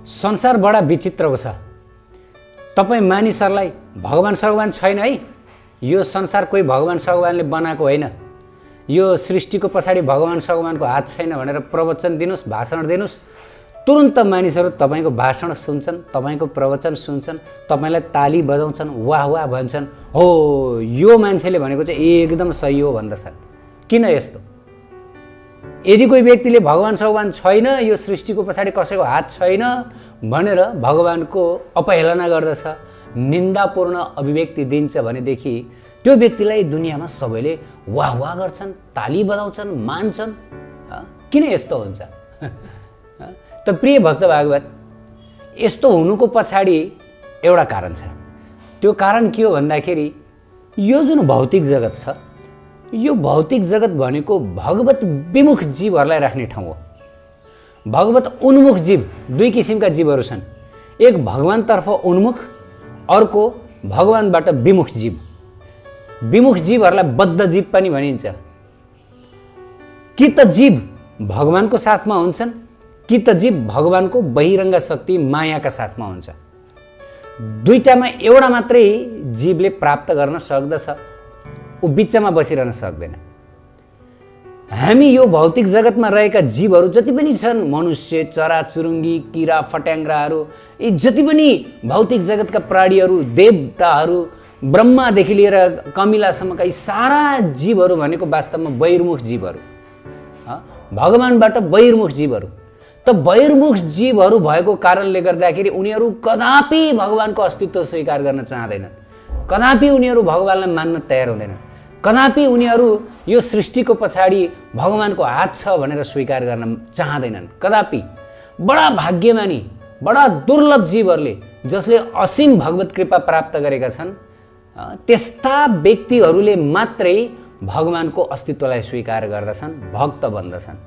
संसार बडा विचित्रको छ। तपाई मानिसहरूलाई भगवान सगवान छैन है। यो संसार कोही भगवान सगवानले बनाएको होइन। यो सृष्टिको पछाडि भगवान सगवानको हात छैन भनेर प्रवचन दिनुस्, भाषण दिनुस्, तुरुन्त मानिसहरू तपाईको भाषण सुन्छन्, तपाईको प्रवचन सुन्छन्, तपाईलाई ताली बजाउँछन्, वाह वाह भन्छन्। हो यो मान्छेले भनेको चाहिँ एकदम सही हो भन्दछन्। किन यस्तो? यदि कोही व्यक्तिले भगवान सगवान छैन, यो सृष्टिको पछाडि कसैको हात छैन भनेर भगवानको अपहेलना गर्दछ, निन्दापूर्ण अभिव्यक्ति दिन्छ भनेदेखि त्यो व्यक्तिलाई दुनियाँमा सबैले वाह वाह गर्छन्, ताली बजाउँछन्, मान्छन्। किन यस्तो हुन्छ? त प्रिय भक्त भागवत, यस्तो हुनुको पछाडि एउटा कारण छ। त्यो कारण के हो भन्दाखेरि यो जुन भौतिक जगत छ, यो भौतिक जगत भनेको भगवत विमुख जीवहरूलाई राख्ने ठाउँ हो। भगवत उन्मुख जीव दुई किसिमका जीवहरू छन्। एक भगवानतर्फ उन्मुख, अर्को भगवानबाट विमुख जीव। विमुख जीवहरूलाई बद्ध जीव पनि भनिन्छ। कि त जीव भगवानको साथमा हुन्छन्, कि त जीव भगवानको बहिरङ्ग शक्ति मायाका साथमा हुन्छ। दुईटामा एउटा मात्रै जीवले प्राप्त गर्न सक्दछ, ऊ बिचमा बसिरहन सक्दैन। हामी यो भौतिक जगतमा रहेका जीवहरू जति पनि छन्, मनुष्य, चराचुरुङ्गी, किरा फट्याङ्ग्राहरू, यी जति पनि भौतिक जगतका प्राणीहरू, देवताहरू, ब्रह्मादेखि लिएर कमिलासम्मका यी सारा जीवहरू भनेको वास्तवमा बहिर्मुख जीवहरू, भगवानबाट बहिर्मुख जीवहरू। त बहिर्मुख जीवहरू भएको कारणले गर्दाखेरि उनीहरू कदापि भगवानको अस्तित्व स्वीकार गर्न चाहँदैनन्। कदापि उनीहरू भगवानलाई मान्न तयार हुँदैनन्। कदापि उनीहरू यो सृष्टिको पछाडि भगवानको हात छ भनेर स्वीकार गर्न चाहँदैनन्। कदापि। बडा भाग्यमानी, बडा दुर्लभ जीवहरूले जसले असीम भगवत कृपा प्राप्त गरेका छन्, त्यस्ता व्यक्तिहरूले मात्रै भगवानको अस्तित्वलाई स्वीकार गर्दछन्, भक्त बन्दछन्।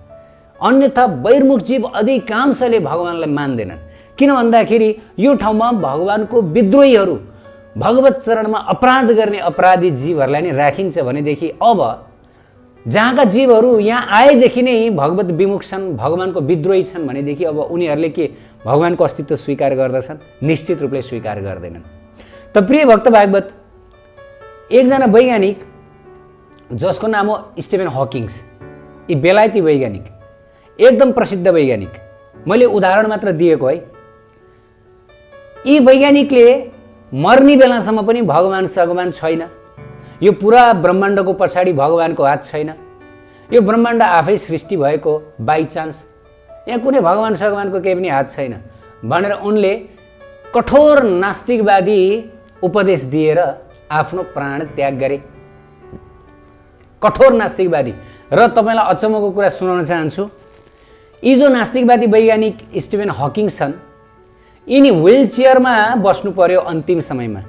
अन्यथा बहिर्मुख जीव अधिकांशले भगवानलाई मान्दैनन्। किन भन्दाखेरि यो ठाउँमा भगवानको विद्रोहीहरू, भगवत चरणमा अपराध गर्ने अपराधी जीवहरूलाई नै राखिन्छ भनेदेखि अब जहाँका जीवहरू यहाँ आएदेखि नै भगवत विमुख छन्, भगवानको विद्रोही छन् भनेदेखि अब उनीहरूले के भगवानको अस्तित्व स्वीकार गर्दछन्? निश्चित रूपले स्वीकार गर्दैनन्। त प्रिय भक्त भागवत, एकजना वैज्ञानिक जसको नाम हो स्टिफन हकिङ्स, यी बेलायती वैज्ञानिक, एकदम प्रसिद्ध वैज्ञानिक, मैले उदाहरण मात्र दिएको है। यी वैज्ञानिकले मर्ने बेलासम्म पनि भगवान सगवान छैन, यो पुरा ब्रह्माण्डको पछाडि भगवानको हात छैन, यो ब्रह्माण्ड आफै सृष्टि भएको बाई चान्स, यहाँ कुनै भगवान सगवानको केही पनि हात छैन भनेर उनले कठोर नास्तिकवादी उपदेश दिएर आफ्नो प्राण त्याग गरे। कठोर नास्तिकवादी। र तपाईलाई अचम्मको कुरा सुनाउन चाहन्छु, यी जो नास्तिकवादी वैज्ञानिक स्टिफन हकिङ्स छन्, यिनी व्हील चेयरमा बस्नु पर्यो अन्तिम समयमा।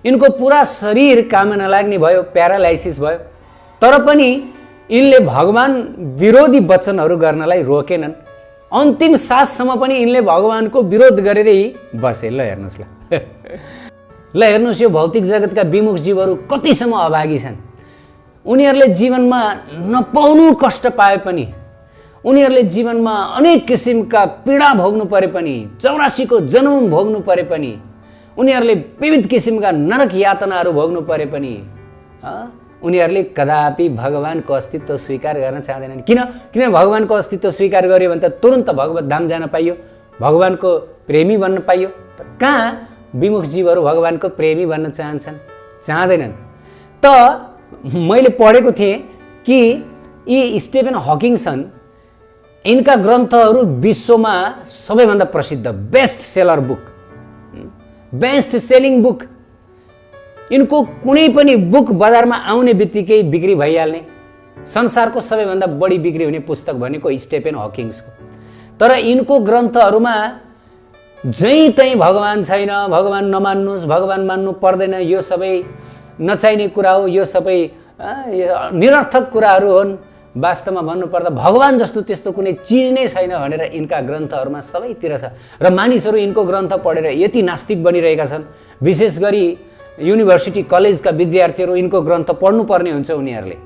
यिनको पुरा शरीर काम नलाग्ने भयो, प्यारालाइसिस भयो, तर पनि यिनले भगवान विरोधी वचनहरू गर्नलाई रोकेनन्। अन्तिम साससम्म पनि यिनले भगवानको विरोध गरेरै बसे। ल हेर्नुहोस्, ल हेर्नुहोस्, यो भौतिक जगतका विमुख जीवहरू कतिसम्म अभागी छन्। उनीहरूले जीवनमा नपाउनु कष्ट पाए पनि, उनीहरूले जीवनमा अनेक किसिमका पीडा भोग्नु परे पनि, 84 को जन्म भोग्नु परे पनि, उनीहरूले विविध किसिमका नरक यातनाहरू भोग्नु परे पनि उनीहरूले कदापि भगवानको अस्तित्व स्वीकार गर्न चाहँदैनन्। किन भगवानको अस्तित्व स्वीकार गर्यो भने त तुरुन्त भगवत धाम जान पाइयो, भगवानको प्रेमी बन्न पाइयो। त कहाँ विमुख जीवहरू भगवानको प्रेमी बन्न चाहन्छन्? चाहँदैनन्। त मैले पढेको थिएँ कि यी स्टिफन हकिङ्स छन्, यिनका ग्रन्थहरू विश्वमा सबैभन्दा प्रसिद्ध best seller book, best selling book. यिनको कुनै पनि बुक बजारमा आउने बित्तिकै बिक्री भइहाल्ने, संसारको सबैभन्दा बढी बिक्री हुने पुस्तक भनेको स्टिफन हकिङ्सको। तर यिनको ग्रन्थहरूमा जहीँ तहीँ भगवान छैन, भगवान नमान्नुहोस्, भगवान मान्नु पर्दैन, यो सबै नचाहिने कुरा हो, यो सबै निरर्थक कुराहरू हुन्। वास्तवमा भन्नुपर्दा भगवान जस्तो त्यस्तो कुनै चिज नै छैन भनेर यिनका ग्रन्थहरूमा सबैतिर छ। र मानिसहरू यिनको ग्रन्थ पढेर यति नास्तिक बनिरहेका छन्। विशेष गरी युनिभर्सिटी कलेजका विद्यार्थीहरू यिनको ग्रन्थ पढ्नुपर्ने हुन्छ उनीहरूले।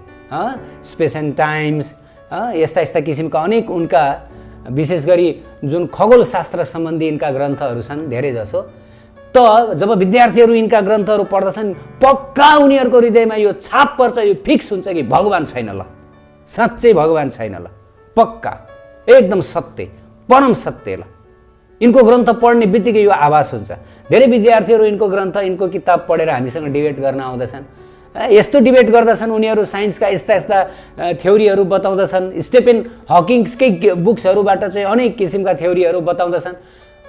स्पेस एन्ड टाइम्स, यस्ता यस्ता किसिमका अनेक उनका विशेष गरी जुन खगोलशास्त्र सम्बन्धी यिनका ग्रन्थहरू छन् धेरै जसो, त जब विद्यार्थीहरू यिनका ग्रन्थहरू पढ्दछन् पक्का उनीहरूको हृदयमा यो छाप पर्छ, यो फिक्स हुन्छ कि भगवान छैन, ल साँच्चै भगवान छैन, ल पक्का एकदम सत्य, परम सत्य। ल यिनको ग्रन्थ पढ्ने बित्तिकै यो आभास हुन्छ। धेरै विद्यार्थीहरू यिनको ग्रन्थ, यिनको किताब पढेर हामीसँग डिबेट गर्न आउँदछन्। यस्तो डिबेट गर्दछन्, उनीहरू साइन्सका यस्ता यस्ता थ्योरीहरू बताउँदछन्, स्टेफेन हकिङ्सकै बुक्सहरूबाट चाहिँ अनेक किसिमका थ्योरीहरू बताउँदछन्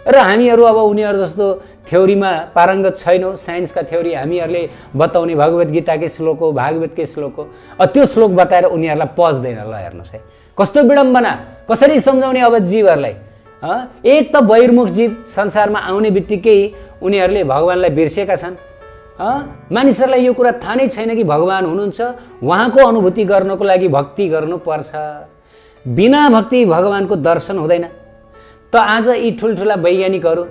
र हामीहरू अब उनीहरू जस्तो थ्योरीमा पारङ्गत छैनौँ। साइन्सका थ्योरी हामीहरूले बताउने भगवद् गीताकै श्लोक हो, भागवतकै श्लोक हो, त्यो श्लोक बताएर उनीहरूलाई पच्दैन। ल हेर्नुहोस् है, कस्तो विडम्बना, कसरी सम्झाउने अब जीवहरूलाई। एक त बहिर्मुख जीव संसारमा आउने बित्तिकै उनीहरूले भगवानलाई बिर्सेका छन्। मानिसहरूलाई यो कुरा थाहा नै छैन कि भगवान हुनुहुन्छ, उहाँको अनुभूति गर्नको लागि भक्ति गर्नुपर्छ। बिना भक्ति भगवानको दर्शन हुँदैन। त आज यी ठुल्ठुला वैज्ञानिकहरू,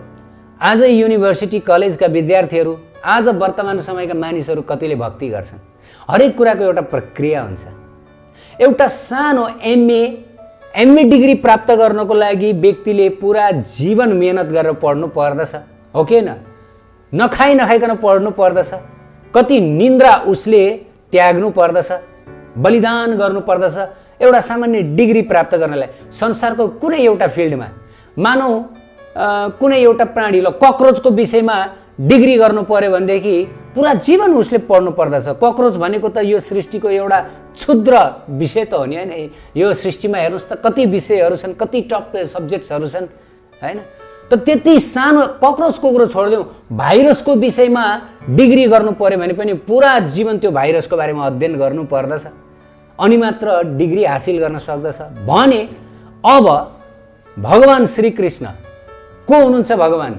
आज युनिभर्सिटी कलेजका विद्यार्थीहरू, आज वर्तमान समयका मानिसहरू कतिले भक्ति गर्छन्? हरेक कुराको एउटा प्रक्रिया हुन्छ। एउटा सानो एमए डिग्री प्राप्त गर्नको लागि व्यक्तिले पुरा जीवन मेहनत गरेर पढ्नु पर्दछ, हो कि न? नखाइकन पढ्नु पर्दछ। कति निन्द्रा उसले त्याग्नु पर्दछ, बलिदान गर्नु पर्दछ एउटा सामान्य डिग्री प्राप्त गर्नलाई। संसारको कुनै एउटा फिल्डमा मानौ कुनै एउटा प्राणी, ल ककरोचको विषयमा डिग्री गर्नु पर्यो भनेदेखि पुरा जीवन उसले पढ्नु पर्दछ। ककरोच भनेको त यो सृष्टिको एउटा क्षुद्र विषय त हो नि, होइन? यो सृष्टिमा हेर्नुहोस् त कति विषयहरू छन्, कति टप सब्जेक्ट्सहरू छन्, होइन? त त्यति सानो ककरोचको कुरो छोडिदिउँ, भाइरसको विषयमा डिग्री गर्नु पर्यो भने पनि पुरा जीवन त्यो भाइरसको बारेमा अध्ययन गर्नु पर्दछ, अनि मात्र डिग्री हासिल गर्न सक्दछ। भने अब भगवान श्रीकृष्ण को हुनुहुन्छ? भगवान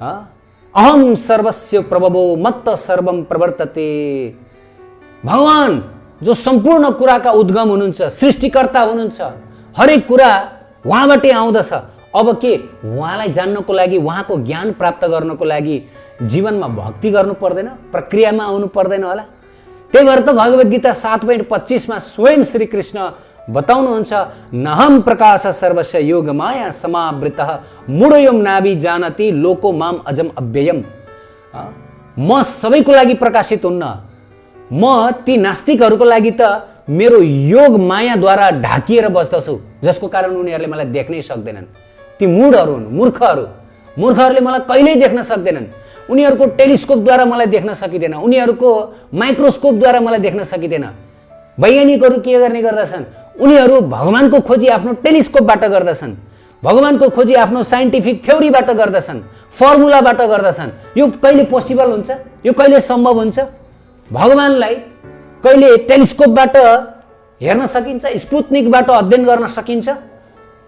अहम सर्वस्य प्रभवो मत्त सर्वम प्रवर्तते। भगवान जो सम्पूर्ण कुराका उद्गम हुनुहुन्छ, सृष्टिकर्ता हुनुहुन्छ, हरेक कुरा उहाँबाटै आउँदछ। अब के उहाँलाई जान्नको लागि, उहाँको ज्ञान प्राप्त गर्नको लागि जीवनमा भक्ति गर्नु पर्दैन, प्रक्रियामा आउनु पर्दैन होला? त्यही भएर त भगवद् गीता 7.25 मा स्वयं श्रीकृष्ण बताउनुहुन्छ, नहम प्रकाश सर्वस्य योग माया समावृतः मूढोऽयं नाभि जानति लोको माम अजम अव्ययम। म सबैको लागि प्रकाशित हुन्न, म ती नास्तिकहरूको लागि त मेरो योग मायाद्वारा ढाकिएर बस्दछु, जसको कारण उनीहरूले मलाई देख्नै सक्दैनन्। ती मूढहरू हुन्, मूर्खहरूले मलाई कहिल्यै देख्न सक्दैनन्। उनीहरूको टेलिस्कोपद्वारा मलाई देख्न सकिँदैन, उनीहरूको माइक्रोस्कोपद्वारा मलाई देख्न सकिँदैन। वैज्ञानिकहरू के गर्ने गर्दछन्? उनीहरू भगवानको खोजी आफ्नो टेलिस्कोपबाट गर्दछन्, भगवानको खोजी आफ्नो साइन्टिफिक थ्योरीबाट गर्दछन्, फर्मुलाबाट गर्दछन्। यो कहिले पोसिबल हुन्छ? यो कहिले सम्भव हुन्छ? भगवानलाई कहिले टेलिस्कोपबाट हेर्न सकिन्छ? स्पुतनिकबाट अध्ययन गर्न सकिन्छ?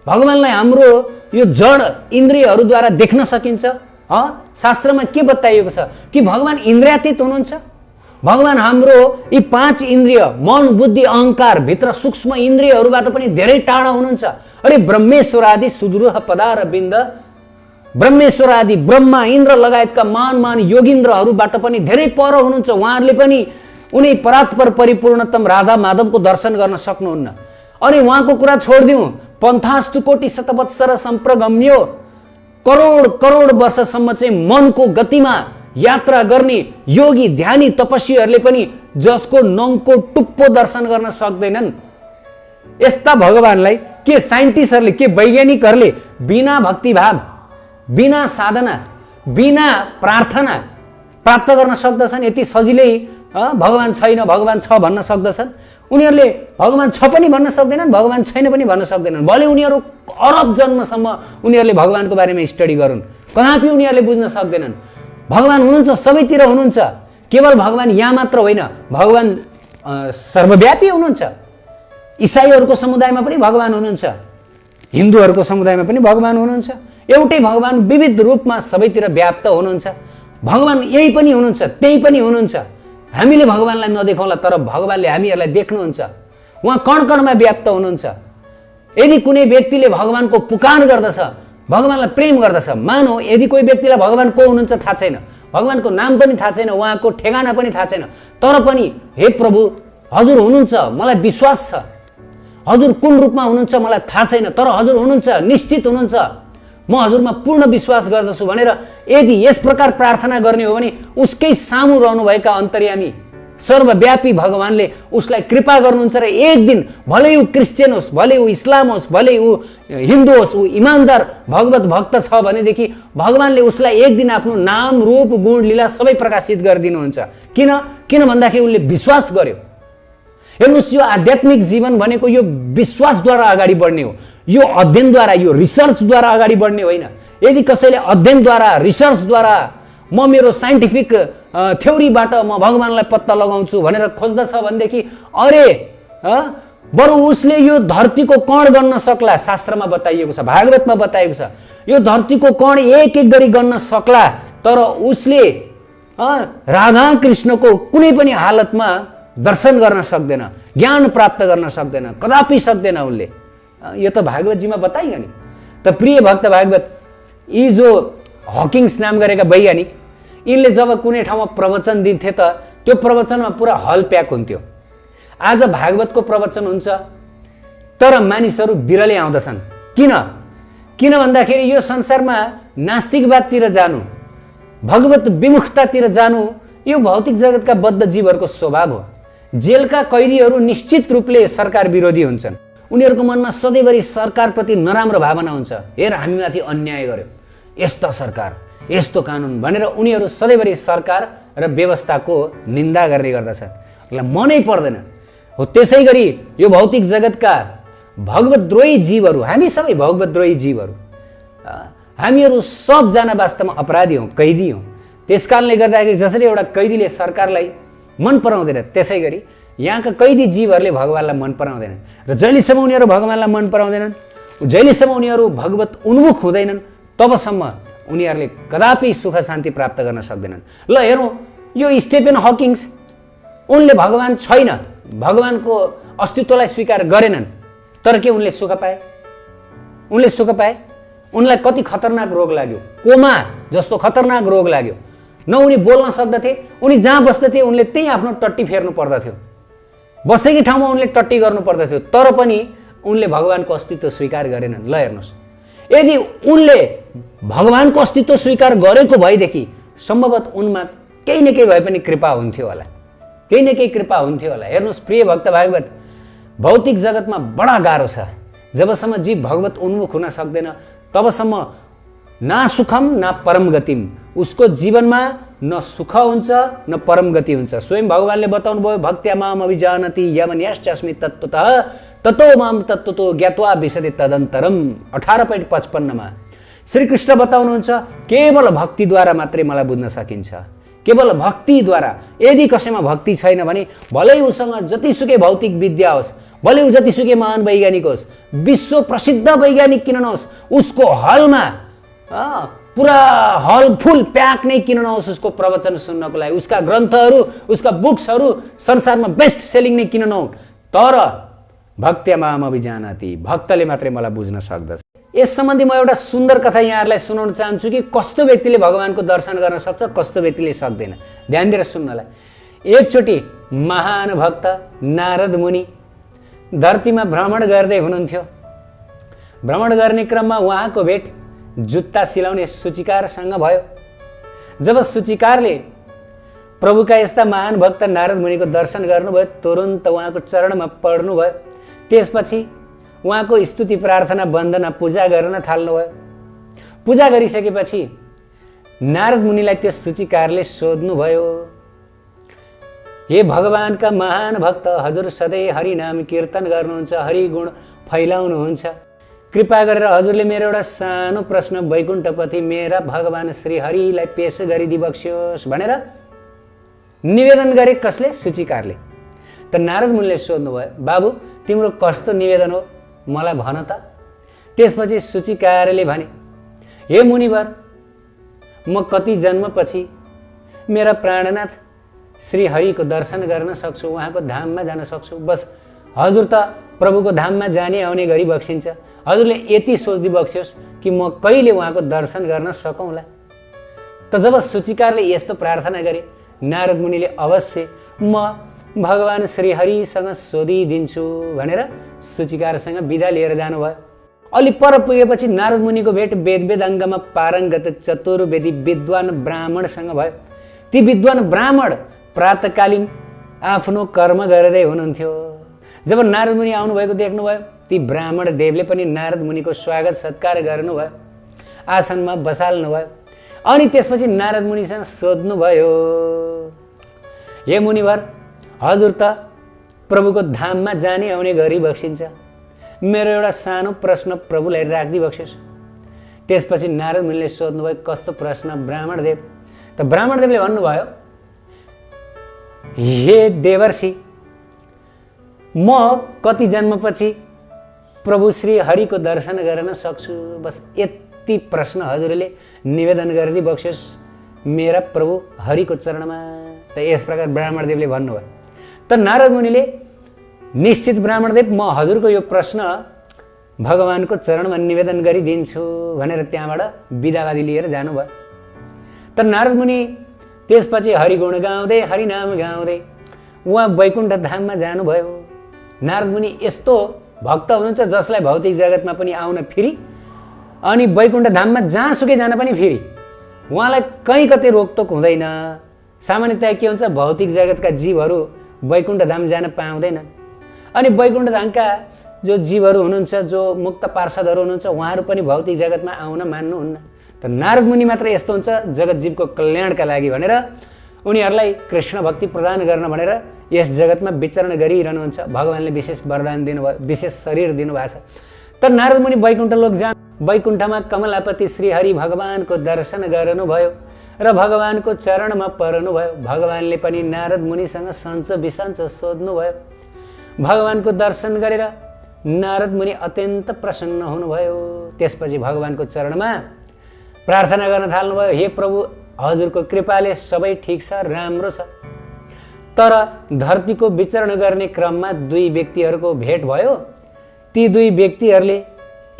भगवानलाई हाम्रो यो जड इन्द्रियहरूद्वारा देख्न सकिन्छ? शास्त्रमा के बताइएको छ कि भगवान इन्द्रियातीत हुनुहुन्छ। भगवान हाम्रो यी 5 इन्द्रिय मन बुद्धि अहंकार भित्र सूक्ष्म इन्द्रियहरूबाट पनि धेरै टाढा हुनुहुन्छ। अरे ब्रह्मेश्वर आदि सुदूर पदार बिन्द, ब्रह्मेश्वर आदि ब्रह्मा इन्द्र लगायतका महान योगिन्द्रहरूबाट पनि धेरै पर हुनुहुन्छ। उहाँहरूले पनि उनी परात्पर परिपूर्णतम राधा माधवको दर्शन गर्न सक्नुहुन्न। अनि उहाँको कुरा छोडिदिउँ, पन्थास्तु कोटि शतवत्सर सम्प्रगम्यो, करोड वर्षसम्म चाहिँ मनको गतिमा यात्रा गर्ने योगी ध्यानी तपस्वीहरूले पनि जसको नङको टुप्पो दर्शन गर्न सक्दैनन्, यस्ता भगवानलाई के साइन्टिस्टहरूले, के वैज्ञानिकहरूले बिना भक्तिभाव, बिना साधना, बिना प्रार्थना प्राप्त गर्न सक्दछन्? यति सजिलै भगवान छैन, भगवान छ भन्न सक्दछन्? उनीहरूले भगवान छ पनि भन्न सक्दैनन्, भगवान छैन पनि भन्न सक्दैनन्। भले उनीहरू अरब जन्मसम्म उनीहरूले भगवानको बारेमा स्टडी गरून्, कदापि उनीहरूले बुझ्न सक्दैनन्। भगवान हुनुहुन्छ, सबैतिर हुनुहुन्छ। केवल भगवान यहाँ मात्र होइन, भगवान सर्वव्यापी हुनुहुन्छ। इसाईहरूको समुदायमा पनि भगवान हुनुहुन्छ, हिन्दूहरूको समुदायमा पनि भगवान हुनुहुन्छ। एउटै भगवान विविध रूपमा सबैतिर व्याप्त हुनुहुन्छ। भगवान यही पनि हुनुहुन्छ, त्यही पनि हुनुहुन्छ। हामीले भगवानलाई नदेखौँला, तर भगवानले हामीहरूलाई देख्नुहुन्छ। उहाँ कणकणमा व्याप्त हुनुहुन्छ। यदि कुनै व्यक्तिले भगवानको पुकार गर्दछ, भगवानलाई प्रेम गर्दछ, मानौ यदि कोही व्यक्तिलाई भगवान को हुनुहुन्छ थाहा छैन, भगवानको नाम पनि थाहा छैन, उहाँको ठेगाना पनि थाहा छैन, तर पनि हे प्रभु हजुर हुनुहुन्छ, मलाई विश्वास छ, हजुर कुन रूपमा हुनुहुन्छ मलाई थाहा छैन, तर हजुर हुनुहुन्छ, निश्चित हुनुहुन्छ, म हजुरमा पूर्ण विश्वास गर्दछु भनेर यदि यस प्रकार प्रार्थना गर्ने हो भने उसकै सामु रहनुभएका अन्तर्यामी सर्वव्यापी भगवानले उसलाई कृपा गर्नुहुन्छ र एक दिन भलै ऊ क्रिस्चियन होस्, भलै ऊ इस्लाम होस्, भलै ऊ हिन्दू होस्, ऊ इमान्दार भगवत भक्त छ भनेदेखि भगवानले उसलाई एक दिन आफ्नो नाम रूप गुण लीला सबै प्रकाशित गरिदिनुहुन्छ। किन भन्दाखेरि उसले विश्वास गर्यो। हेर्नुहोस्, यो आध्यात्मिक जीवन भनेको यो विश्वासद्वारा अगाडि बढ्ने हो, यो अध्ययनद्वारा, यो रिसर्चद्वारा अगाडि बढ्ने होइन। यदि कसैले अध्ययनद्वारा रिसर्चद्वारा म मेरो साइन्टिफिक थ्योरीबाट म भगवानलाई पत्ता लगाउँछु भनेर खोज्दछ भनेदेखि अरे बरु उसले यो धरतीको कण गन्न सक्ला। शास्त्रमा बताइएको छ, भागवतमा बताइएको छ, यो धरतीको कण एक एक गरी गन्न सक्ला, तर उसले राधा कृष्णको कुनै पनि हालतमा दर्शन गर्न सक्दैन, ज्ञान प्राप्त गर्न सक्दैन, कदापि सक्दैन उसले। यो त भागवतजीमा बताइयो नि। त प्रिय भक्त भागवत, यी जो हकिङ्स नाम गरेका वैज्ञानिक, यिनले जब कुनै ठाउँमा प्रवचन दिन्थे त त्यो प्रवचनमा पुरा हल प्याक हुन्थ्यो। आज भागवतको प्रवचन हुन्छ तर मानिसहरू बिरलै आउँदछन्। किन भन्दाखेरि यो संसारमा नास्तिकवादतिर जानु, भगवत विमुखतातिर जानु यो भौतिक जगतका बद्ध जीवहरूको स्वभाव हो। जेलका कैदीहरू निश्चित रूपले सरकार विरोधी हुन्छन्। उनीहरूको मनमा सधैँभरि सरकारप्रति नराम्रो भावना हुन्छ। हेर, हामीमाथि अन्याय गर्यो, यस्तो सरकार, यस्तो कानुन भनेर उनीहरू सधैँभरि सरकार र व्यवस्थाको निन्दा गर्ने गर्दछ। उसलाई मनै पर्दैन। हो त्यसै गरी यो भौतिक जगतका भगवतद्रोही जीवहरू, हामी सबै भगवतद्रोही जीवहरू, हामीहरू सबजना वास्तवमा अपराधी हौँ, कैदी हौँ। त्यस कारणले गर्दाखेरि जसरी एउटा कैदीले सरकारलाई मन पराउँदैन, त्यसै गरी यहाँका कैदी जीवहरूले भगवानलाई मन पराउँदैनन्। र जहिलेसम्म उनीहरू भगवानलाई मन पराउँदैनन्, जहिलेसम्म उनीहरू भगवत उन्मुख हुँदैनन्, तबसम्म उनीहरूले कदापि सुख शान्ति प्राप्त गर्न सक्दैनन्। ल हेरौँ, यो स्टेफेन हकिङ्स, उनले भगवान छैन, भगवानको अस्तित्वलाई स्वीकार गरेनन्, तर के उनले सुख पाए? उनले सुख पाए? उनलाई कति खतरनाक रोग लाग्यो, कोमा जस्तो खतरनाक रोग लाग्यो। न उनी बोल्न सक्दथे, उनी जहाँ बस्दथे उनले त्यही आफ्नो टट्टी फेर्नु पर्दथ्यो, बसेकै ठाउँमा उनले टट्टी गर्नु पर्दथ्यो, तर पनि उनले भगवानको अस्तित्व स्वीकार गरेनन्। ल हेर्नुहोस्, यदि उनले भगवानको अस्तित्व स्वीकार गरेको भएदेखि सम्भवतः उनमा केही न केही भए पनि कृपा हुन्थ्यो होला, केही न केही कृपा हुन्थ्यो होला। हेर्नुहोस् प्रिय भक्त भागवत, भौतिक जगतमा बडा गाह्रो छ। जबसम्म जीव भगवत उन्मुख हुन सक्दैन तबसम्म ना सुखम ना परम गतिम, उसको जीवनमा न सुख हुन्छ न परम गति हुन्छ। स्वयं भगवानले बताउनु भयो, भक्त्या माम अभिजानति यमन यश्चास्मि तत्त्वतः ततो माम तत्त्वतो ज्ञात्वा विशदे तदन्तरम। 18.55 श्रीकृष्ण बताउनुहुन्छ, केवल भक्तिद्वारा मात्रै मलाई बुझ्न सकिन्छ, केवल भक्तिद्वारा। यदि कसैमा भक्ति छैन भने भलै उसँग जतिसुकै भौतिक विद्या होस्, भलै ऊ जतिसुकै महान वैज्ञानिक होस्, विश्व प्रसिद्ध वैज्ञानिक किन नहोस्, उसको हलमा पुरा हल फुल प्याक नै किन नहोस् उसको प्रवचन सुन्नको लागि, उसका ग्रन्थहरू, उसका बुक्सहरू संसारमा बेस्ट सेलिङ नै किन नहुन्, तर भक्त्या माम अभिजानति, भक्तले मात्रै मलाई बुझ्न सक्दछ। यस सम्बन्धी म एउटा सुन्दर कथा यहाँहरूलाई सुनाउन चाहन्छु कि कस्तो व्यक्तिले भगवानको दर्शन गर्न सक्छ, कस्तो व्यक्तिले सक्दैन। ध्यान दिएर सुन्नलाई। एकचोटि महान भक्त नारद मुनि धरतीमा भ्रमण गर्दै हुनुहुन्थ्यो। भ्रमण गर्ने क्रममा उहाँको भेट जुत्ता सिलाउने सूचिकारसँग भयो। जब सूचिकारले प्रभुका यस्ता महान भक्त नारद मुनिको दर्शन गर्नुभयो, तुरुन्त उहाँको चरणमा पर्नुभयो। त्यसपछि उहाँको स्तुति प्रार्थना वन्दना पूजा गर्न थाल्नुभयो। पूजा गरिसकेपछि नारद मुनिलाई त्यो सूचिकारले सोध्नुभयो, हे भगवानका महान भक्त, हजुर सधैँ हरि नाम कीर्तन गर्नुहुन्छ, हरि गुण फैलाउनुहुन्छ, कृपा गरेर हजुरले मेरो एउटा सानो प्रश्न वैकुण्ठपति मेरा भगवान श्री हरिलाई पेश गरिदिबक्स्योस् भनेर निवेदन गरे। कसले? सूचिकारले। त नारद मुनिले सोध्नुभयो, बाबु तिम्रो कस्तो निवेदन हो मलाई भन त। त्यसपछि सूचिकारले भने, हे मुनिवर, म कति जन्मपछि मेरा प्राणनाथ श्री हरिको दर्शन गर्न सक्छु, उहाँको धाममा जान सक्छु। बस हजुर त प्रभुको धाममा जाने आउने गरी बक्सिन्छ, हजुरले यति सोच्दै बक्स्योस् कि म कहिले उहाँको दर्शन गर्न सकौँला। त जब सूचिकारले यस्तो प्रार्थना गरे, नारद मुनिले अवश्य म भगवान श्रीहरिसँग सोधिदिन्छु भनेर सूचिकारसँग बिदा लिएर जानुभयो। अलि पर पुगेपछि नारद मुनिको भेट वेद वेदाङ्गमा पारङ्गत चतुर्वेदी विद्वान ब्राह्मणसँग भयो। ती विद्वान ब्राह्मण प्रातःकालीन आफ्नो कर्म गर्दै हुनुहुन्थ्यो। जब नारद मुनि आउनुभएको देख्नुभयो, ती ब्राह्मण देवले पनि नारद मुनिको स्वागत सत्कार गर्नुभयो, आसनमा बसाल्नुभयो। अनि त्यसपछि नारद मुनिसँग सोध्नुभयो, हे मुनिवर, हजुर त प्रभुको धाममा जाने आउने गरी बक्सिन्छ, मेरो एउटा सानो प्रश्न प्रभुलाई राख्दी बक्सियोस्। त्यसपछि नारद मुनिले सोध्नुभयो, कस्तो प्रश्न ब्राह्मणदेव? त ब्राह्मणदेवले भन्नुभयो, हे देवर्षि, म कति जन्मपछि प्रभु श्री हरिको दर्शन गर्न सक्छु? बस यति प्रश्न हजुरले निवेदन गरिदिई बक्सियोस् मेरा प्रभु हरिको चरणमा। त यस प्रकार ब्राह्मणदेवले भन्नुभयो। त नारद मुनिले, निश्चित ब्राह्मणदेव, म हजुरको यो प्रश्न भगवानको चरणमा निवेदन गरिदिन्छु भनेर त्यहाँबाट बिदावादी लिएर जानुभयो। त नारद मुनि त्यसपछि हरिगुण गाउँदै हरिनाम गाउँदै उहाँ वैकुण्ठ धाममा जानुभयो। नारद मुनि यस्तो भक्त हुनुहुन्छ जसलाई भौतिक जगतमा पनि आउन फ्री, अनि वैकुण्ठ धाममा जहाँसुकै जान पनि फ्री। उहाँलाई कहीँ कतै रोकटोक हुँदैन। सामान्यतया के हुन्छ, भौतिक जगतका जीवहरू वैकुण्ठ धाम जान पाउँदैनन्, अनि वैकुण्ठ धामका जो जीवहरू हुनुहुन्छ, जो मुक्त पार्षदहरू हुनुहुन्छ, उहाँहरू पनि भौतिक जगतमा आउन मान्नुहुन्न। त नारद मुनि मात्र यस्तो हुन्छ, जगत जीवको कल्याणका लागि भनेर उनीहरूलाई कृष्ण भक्ति प्रदान गर्न भनेर यस जगतमा विचरण गरिरहनुहुन्छ। भगवानले विशेष वरदान दिनुभयो, विशेष शरीर दिनुभएको छ। त नारद मुनि वैकुण्ठ लोक जान वैकुण्ठमा कमलापति श्रीहरि भगवानको दर्शन गर्नुभयो र भगवानको चरणमा पर्नुभयो। भगवानले पनि नारद मुनिसँग सन्चो बिसन्चो सोध्नुभयो। भगवानको दर्शन गरेर नारद मुनि अत्यन्त प्रसन्न हुनुभयो। त्यसपछि भगवानको चरणमा प्रार्थना गर्न थाल्नुभयो, हे प्रभु, हजुरको कृपाले सबै ठिक छ, राम्रो छ, तर धरतीको विचरण गर्ने क्रममा दुई व्यक्तिहरूको भेट भयो। ती दुई व्यक्तिहरूले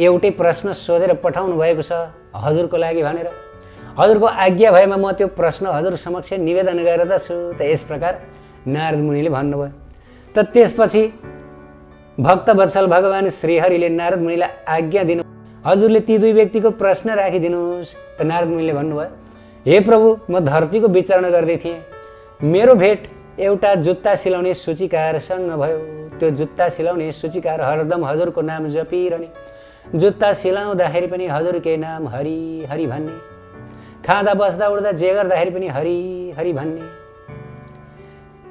एउटै प्रश्न सोधेर पठाउनु भएको छ हजुरको लागि भनेर। हजुरको आज्ञा भएमा म त्यो प्रश्न हजुर समक्ष निवेदन गर्दछु। त यस प्रकार नारद मुनिले भन्नुभयो। त त्यसपछि भक्तवत्सल भगवान श्रीहरिले नारद मुनिलाई आज्ञा दिनु, हजुरले ती दुई व्यक्तिको प्रश्न राखिदिनुहोस्। त नारद मुनिले भन्नुभयो, हे प्रभु, म धरतीको विचरण गर्दै थिएँ, मेरो भेट एउटा जुत्ता सिलाउने सूचिकारसँग भयो। त्यो जुत्ता सिलाउने सूचिकार हरदम हजुरको नाम जपिरहने, जुत्ता सिलाउँदाखेरि पनि हजुरकै नाम हरि हरि भन्ने, खाँदा बस्दा उड्दा जे गर्दाखेरि पनि हरि हरि भन्ने।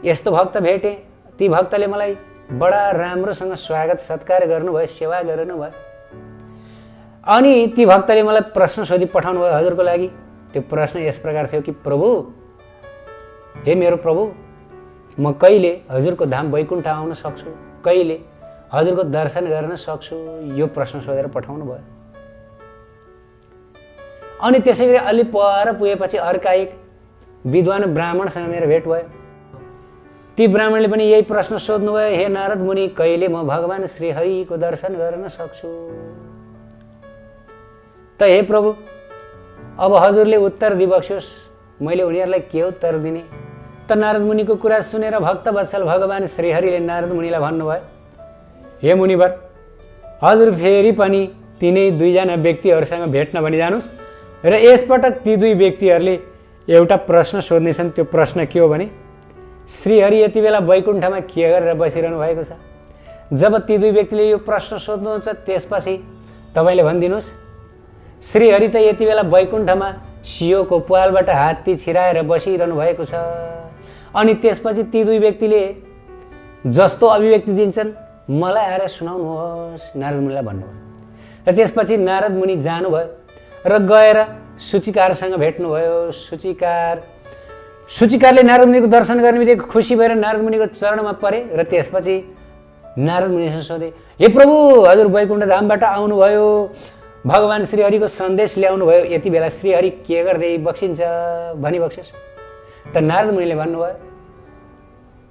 यस्तो भक्त भेटेँ। ती भक्तले मलाई बडा राम्रोसँग स्वागत सत्कार गर्नुभयो, सेवा गर्नुभयो। अनि ती भक्तले मलाई प्रश्न सोधी पठाउनु भयो हजुरको लागि। त्यो प्रश्न यस प्रकार थियो कि, प्रभु, हे मेरो प्रभु, म कहिले हजुरको धाम वैकुण्ठ आउन सक्छु, कहिले हजुरको दर्शन गर्न सक्छु? यो प्रश्न सोधेर पठाउनु भयो। अनि त्यसै गरी अलि पर पुगेपछि अर्का एक विद्वान ब्राह्मणसँग मेरो भेट भयो। ती ब्राह्मणले पनि यही प्रश्न सोध्नुभयो, हे नारद मुनि, कहिले म भगवान श्रीहरिको दर्शन गर्न सक्छु? त हे प्रभु, अब हजुरले उत्तर दिबक्सियोस्, मैले उनीहरूलाई के उत्तर दिने? त नारद मुनिको कुरा सुनेर भक्तवत्सल भगवान श्रीहरिले नारद मुनिलाई भन्नुभयो, हे मुनिवर, हजुर फेरि पनि तिनै दुईजना व्यक्तिहरूसँग भेट्न भनिजानुहोस् र यसपटक ती दुई व्यक्तिहरूले एउटा प्रश्न सोध्नेछन्। त्यो प्रश्न के हो भने, श्रीहरि यति बेला वैकुण्ठमा के गरेर बसिरहनु भएको छ? जब ती दुई व्यक्तिले यो प्रश्न सोध्नुहुन्छ, त्यसपछि तपाईँले भनिदिनुहोस्, श्रीहरि त यति बेला वैकुण्ठमा सियोको प्वालबाट हात्ती छिराएर बसिरहनु भएको छ। अनि त्यसपछि ती दुई व्यक्तिले जस्तो अभिव्यक्ति दिन्छन् मलाई आएर सुनाउनुहोस्, नारद मुनिलाई भन्नुभयो। र त्यसपछि नारद मुनि जानुभयो र गएर सूचिकारसँग भेट्नुभयो। सूचिकारले नारद मुनिको दर्शन गर्ने बित्तिकै खुसी भएर नारद मुनिको चरणमा परे र त्यसपछि नारद मुनिसँग सोधे, हे प्रभु, हजुर वैकुण्ठ धामबाट आउनुभयो, भगवान श्रीहरिको सन्देश ल्याउनु भयो, यति बेला श्रीहरि के गर्दै बक्सिन्छ भनी बक्सियोस्। त नारद मुनिले भन्नुभयो,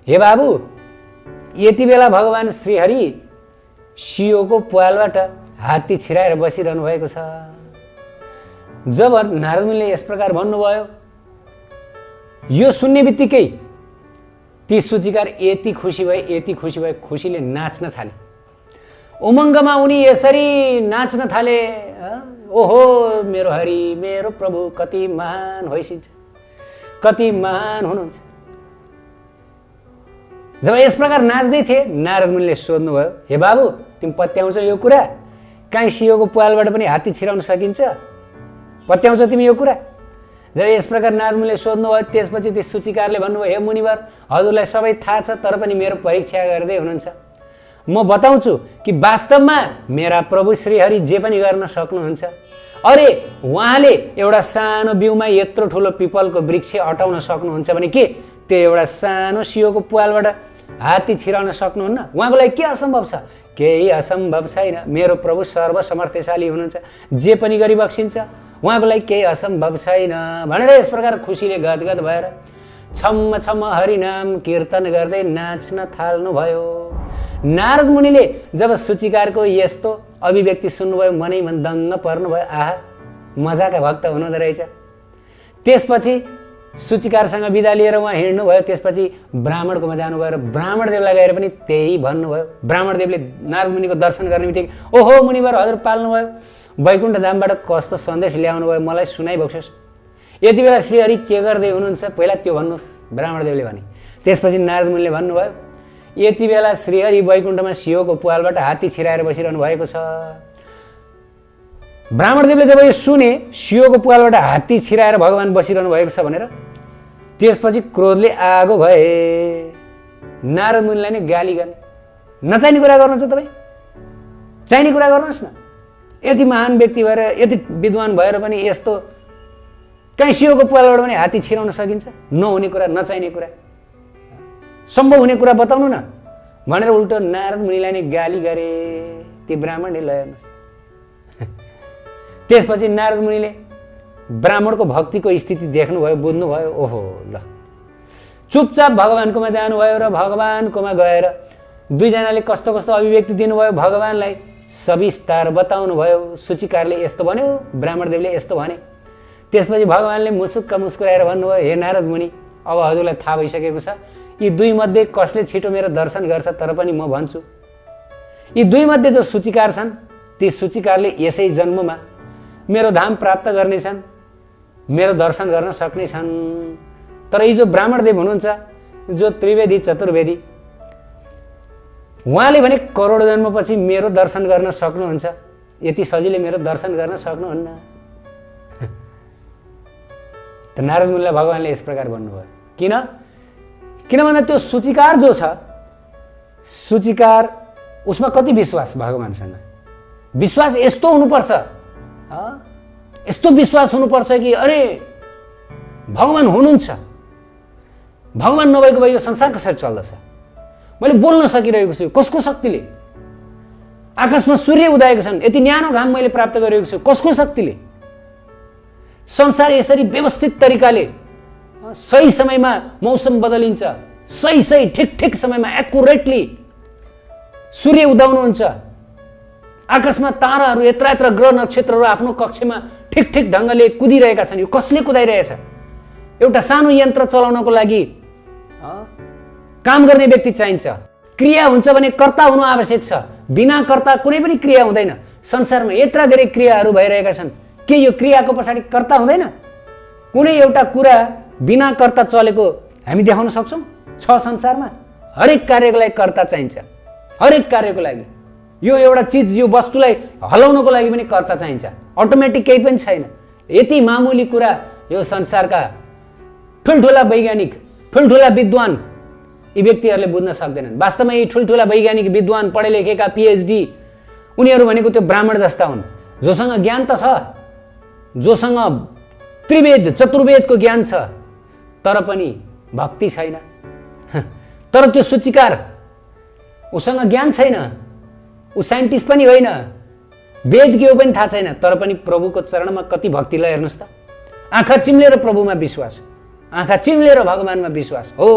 हे बाबु, यति बेला भगवान श्रीहरि सियोको प्वालबाट हात्ती छिराएर बसिरहनु भएको छ। जब नारद मुनिले यस प्रकार भन्नुभयो, यो सुन्ने बित्तिकै ती सूचीकार यति खुसी भए खुसीले नाच्न थाले। उमङ्गमा उनी यसरी नाच्न थाले, ओहो मेरो हरि मेरो प्रभु कति महान होइसिन्छ, कति महान हुनुहुन्छ। जब यस प्रकार नाच्दै थिए नारद मुनिले सोध्नुभयो, हे बाबु तिमी पत्याउँछौ यो कुरा? काहीँ सियोको पुवालबाट पनि हात्ती छिराउन सकिन्छ? पत्याउँछौ तिमी यो कुरा? जब यस प्रकार नारद मुनिले सोध्नुभयो त्यसपछि त्यो सूचीकारले भन्नुभयो, हे मुनिवर हजुरलाई सबै थाहा छ तर पनि मेरो परीक्षा गर्दै हुनुहुन्छ। म बताउँछु कि वास्तवमा मेरा प्रभु श्रीहरि जे पनि गर्न सक्नुहुन्छ। अरे उहाँले एउटा सानो बिउमा यत्रो ठुलो पिपलको वृक्ष अटाउन सक्नुहुन्छ भने के त्यो एउटा सानो सियोको पुवालबाट हात्ती छिराउन सक्नुहुन्न? उहाँको लागि के असम्भव छ? केही असम्भव छैन। मेरो प्रभु सर्वसमर्थशाली हुनुहुन्छ, जे पनि गरिबक्सिन्छ, उहाँको लागि केही असम्भव छैन भनेर यस प्रकार खुसीले गदगद भएर छम्म छम्म हरिनाम कीर्तन गर्दै नाच्न थाल्नुभयो। नारद मुनिले जब सूचीकारको यस्तो अभिव्यक्ति सुन्नुभयो मनै मन दङ्ग पर्नुभयो, आहा मजाका भक्त हुनुहुँदो रहेछ। त्यसपछि सूचीकारसँग बिदा लिएर उहाँ हिँड्नुभयो। त्यसपछि ब्राह्मणकोमा जानुभयो र ब्राह्मणदेवलाई गएर पनि त्यही भन्नुभयो। ब्राह्मणदेवले नारद मुनिको दर्शन गर्ने बित्तिकै, ओहो मुनिवर हजुर पाल्नुभयो, वैकुण्ठ धामबाट कस्तो सन्देश ल्याउनु भयो मलाई सुनाइबक्सोस्। यति बेला श्रीहरि के गर्दै हुनुहुन्छ पहिला त्यो भन्नुहोस्, ब्राह्मणदेवले भने। त्यसपछि नारद मुनिले भन्नुभयो, यति बेला श्रीहरि वैकुण्ठमा सियोको पुवालबाट हात्ती छिराएर बसिरहनु भएको छ। ब्राह्मणदेवले जब यो सुने सियोको पुवालबाट हात्ती छिराएर भगवान बसिरहनु भएको छ भनेर, त्यसपछि क्रोधले आगो भए। नारद मुनिलाई नै गाली गर्ने, नचाहिने कुरा गर्नुहुन्छ तपाईँ, चाहिने कुरा गर्नुहोस् न। यति महान व्यक्ति भएर यति विद्वान भएर पनि यस्तो कहीँ सियोको पुवालबाट पनि हात्ती छिराउन सकिन्छ? नहुने कुरा, नचाहिने कुरा, सम्भव हुने कुरा बताउनु न भनेर उल्टो नारद मुनिलाई नै गाली गरे ती ब्राह्मणले। ल हेर्नुहोस्, त्यसपछि नारद मुनिले ब्राह्मणको भक्तिको स्थिति देख्नुभयो, बुझ्नुभयो, ओहो ल। चुपचाप भगवान्कोमा जानुभयो र भगवान्कोमा गएर दुईजनाले कस्तो कस्तो अभिव्यक्ति दिनुभयो भगवान्लाई सविस्तार बताउनु भयो। सूचीकारले यस्तो भन्यो, ब्राह्मणदेवले यस्तो भने। त्यसपछि भगवान्ले मुसुक्क मुस्कुराएर भन्नुभयो, हे नारद मुनि अब हजुरलाई थाहा भइसकेको छ यी दुई मध्ये कसले छिटो मेरो दर्शन गर्छ, तर पनि म भन्छु यी दुई मध्ये जो सूचीकार छन् ती सूचीकारले यसै जन्ममा मेरो धाम प्राप्त गर्नेछन्, मेरो दर्शन गर्न सक्नेछन्। तर यी जो ब्राह्मणदेव हुनुहुन्छ, जो त्रिवेदी चतुर्वेदी, उहाँले भने करोड जन्मपछि मेरो दर्शन गर्न सक्नुहुन्छ, यति सजिलै मेरो दर्शन गर्न सक्नुहुन्न। त नारद मुनिलाई भगवान्ले यस प्रकार भन्नुभयो। किन भन्दा त्यो सूचीकार जो छ, सूचीकार उसमा कति विश्वास भगवान्सँग, विश्वास यस्तो हुनुपर्छ, यस्तो विश्वास हुनुपर्छ कि अरे भगवान हुनुहुन्छ, भगवान नभएको भए यो संसार कसरी चल्दछ? मैले बोल्न सकिरहेको छु कसको शक्तिले? आकाशमा सूर्य उदाएको छन्, यति न्यानो घाम मैले प्राप्त गरेको छु कसको शक्तिले? संसार यसरी व्यवस्थित तरिकाले सही समयमा मौसम बदलिन्छ, सही ठिक समयमा एक्युरेटली सूर्य उदाउनुहुन्छ, आकाशमा ताराहरू यत्र ग्रह नक्षत्रहरू आफ्नो कक्षमा ठिक ढङ्गले कुदिरहेका छन्। यो कसले कुदाइरहेछ? एउटा सानो यन्त्र चलाउनको लागि काम गर्ने व्यक्ति चाहिन्छ। क्रिया हुन्छ भने कर्ता हुनु आवश्यक छ, बिना कर्ता कुनै पनि क्रिया हुँदैन। संसारमा यत्र धेरै क्रियाहरू भइरहेका छन्, के यो क्रियाको पछाडि कर्ता हुँदैन? कुनै एउटा कुरा बिना कर्ता चलेको हामी देखाउन सक्छौँ? छ संसारमा हरेक कार्यको लागि कर्ता चाहिन्छ, हरेक कार्यको लागि। यो एउटा चिज, यो वस्तुलाई हलाउनको लागि पनि कर्ता चाहिन्छ, अटोमेटिक केही पनि छैन। यति मामुली कुरा यो संसारका ठुल्ठुला वैज्ञानिक, ठुल्ठुला विद्वान यी व्यक्तिहरूले बुझ्न सक्दैनन्। वास्तवमा यी ठुल्ठुला वैज्ञानिक विद्वान पढे लेखेका पिएचडी उनीहरू भनेको त्यो ब्राह्मण जस्ता हुन्, जोसँग ज्ञान त छ, जोसँग त्रिवेद चतुर्वेदको ज्ञान छ, तर पनि भक्ति छैन। तर त्यो सूचीकार, उसँग ज्ञान छैन, ऊ साइन्टिस्ट पनि होइन, वेद के हो पनि थाहा छैन, तर पनि प्रभुको चरणमा कति भक्ति ल हेर्नुहोस् त। आँखा चिम्लेर प्रभुमा विश्वास, आँखा चिम्लेर भगवानमा विश्वास हो।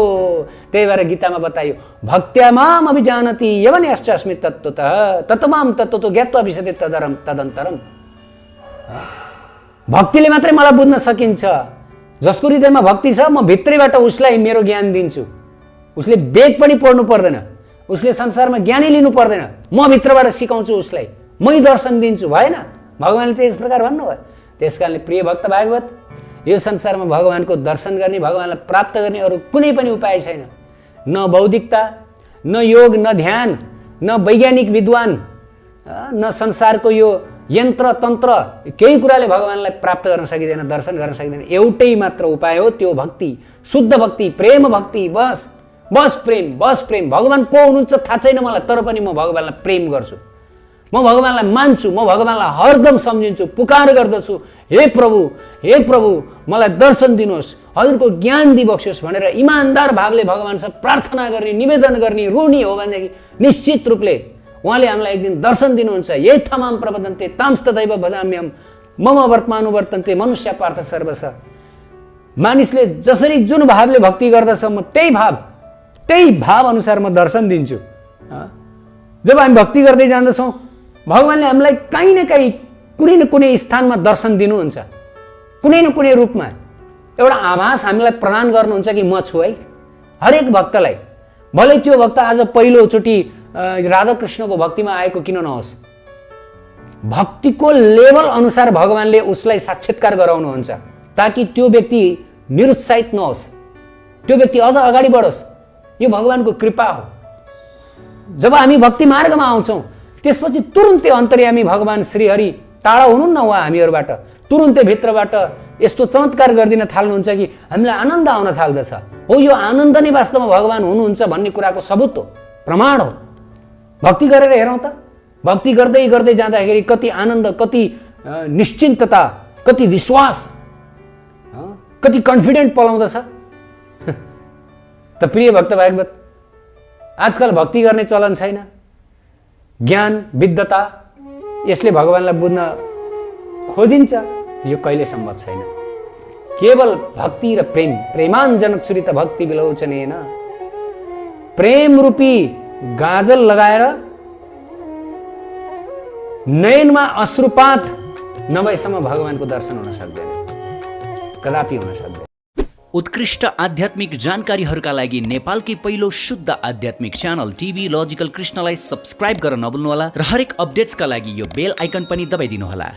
त्यही भएर गीतामा बताइयो, भक्त्या माम अभिजानति यवन्यश्चास्मि तत्त्वतः तत्त्वमाम तत्त्वतो ज्ञात्वा विशदे तदन्तरम। भक्तिले मात्रै मलाई बुझ्न सकिन्छ। जसको हृदयमा भक्ति छ म भित्रैबाट उसलाई मेरो ज्ञान दिन्छु। उसले वेद पनि पढ्नु पर्दैन, उसले संसारमा ज्ञानै लिनु पर्दैन, म भित्रबाट सिकाउँछु उसलाई, मै दर्शन दिन्छु। भएन, भगवान्ले त यस प्रकार भन्नुभयो। त्यस कारणले प्रिय भक्त भागवत, यो संसारमा भगवान्को दर्शन गर्ने, भगवान्लाई प्राप्त गर्ने अरू कुनै पनि उपाय छैन। न बौद्धिकता, न योग, न ध्यान, न वैज्ञानिक विद्वान, न संसारको यो यन्त्र तन्त्र, केही कुराले भगवान्लाई प्राप्त गर्न सकिँदैन, दर्शन गर्न सकिँदैन। एउटै मात्र उपाय हो, त्यो भक्ति, शुद्ध भक्ति, प्रेम भक्ति। बस बस प्रेम, बस प्रेम। भगवान् को हुनुहुन्छ थाहा छैन मलाई, तर पनि म भगवान्लाई प्रेम गर्छु, म भगवान्लाई मान्छु, म भगवान्लाई हरदम सम्झिन्छु, पुकार गर्दछु, हे प्रभु मलाई दर्शन दिनुहोस्, हजुरको ज्ञान दिबक्सियोस् भनेर इमान्दार भावले भगवान्सँग प्रार्थना गर्ने, निवेदन गर्ने, रुनी हो भनेदेखि निश्चित रूपले उहाँले हामीलाई एक दिन दर्शन दिनुहुन्छ। ये थमाम प्रबदन्ते तांस्तदैव भजाम्यम मम वर्तमानुवर्तन्ते मनुष्य पार्थ सर्वस। मानिसले जसरी जुन भावले भक्ति गर्दछ, म त्यही भाव अनुसार म दर्शन दिन्छु। जब हामी भक्ति गर्दै जाँदछौँ, भगवान्ले हामीलाई कहीँ न कहीँ, कुनै न कुनै स्थानमा दर्शन दिनुहुन्छ, कुनै न कुनै रूपमा एउटा आभास हामीलाई प्रदान गर्नुहुन्छ कि म छु है। हरेक भक्तलाई, भलै त्यो भक्त आज पहिलोचोटि राधाकृष्णको भक्तिमा आएको किन नहोस्, भक्तिको लेभल अनुसार भगवान्ले उसलाई साक्षात्कार गराउनुहुन्छ, ताकि त्यो व्यक्ति निरुत्साहित नहोस्, त्यो व्यक्ति अझ अगाडि बढोस्। यो भगवान्को कृपा हो। जब हामी भक्ति मार्गमा आउँछौँ, त्यसपछि तुरुन्तै अन्तर्यामी भगवान् श्रीहरि टाढा हुनुहुन्न, उहाँ हामीहरूबाट तुरुन्तै भित्रबाट यस्तो चमत्कार गरिदिन थाल्नुहुन्छ कि हामीलाई आनन्द आउन थाल्दछ। हो, यो आनन्द नै वास्तवमा भगवान् हुनुहुन्छ भन्ने कुराको सबूत हो, प्रमाण हो। भक्ति गरेर हेरौँ त, भक्ति गर्दै गर्दै जाँदाखेरि कति आनन्द, कति निश्चिन्तता, कति विश्वास, कति कन्फिडेन्ट पलाउँदछ। त प्रिय भक्त भागवत, आजकल भक्ति गर्ने चलन छैन। ज्ञान विद्वता यसले भगवान्लाई बुझ्न खोजिन्छ, यो कहिले सम्भव छैन। केवल भक्ति र प्रेम, प्रेमाञ्जनक छुरित भक्ति विलोचनेन, प्रेम रूपी गाजल लगाएर नयनमा अश्रुपात नभएसम्म भगवान्को दर्शन हुन सक्दैन, कदापि हुन सक्दैन। उत्कृष्ट आध्यात्मिक जानकारीहरूका लागि नेपालकै पहिलो शुद्ध आध्यात्मिक च्यानल टिभी लजिकल कृष्णलाई सब्स्क्राइब गर्न नभुल्नुहोला र हरेक अपडेट्सका लागि यो बेल आइकन पनि दबाइदिनुहोला।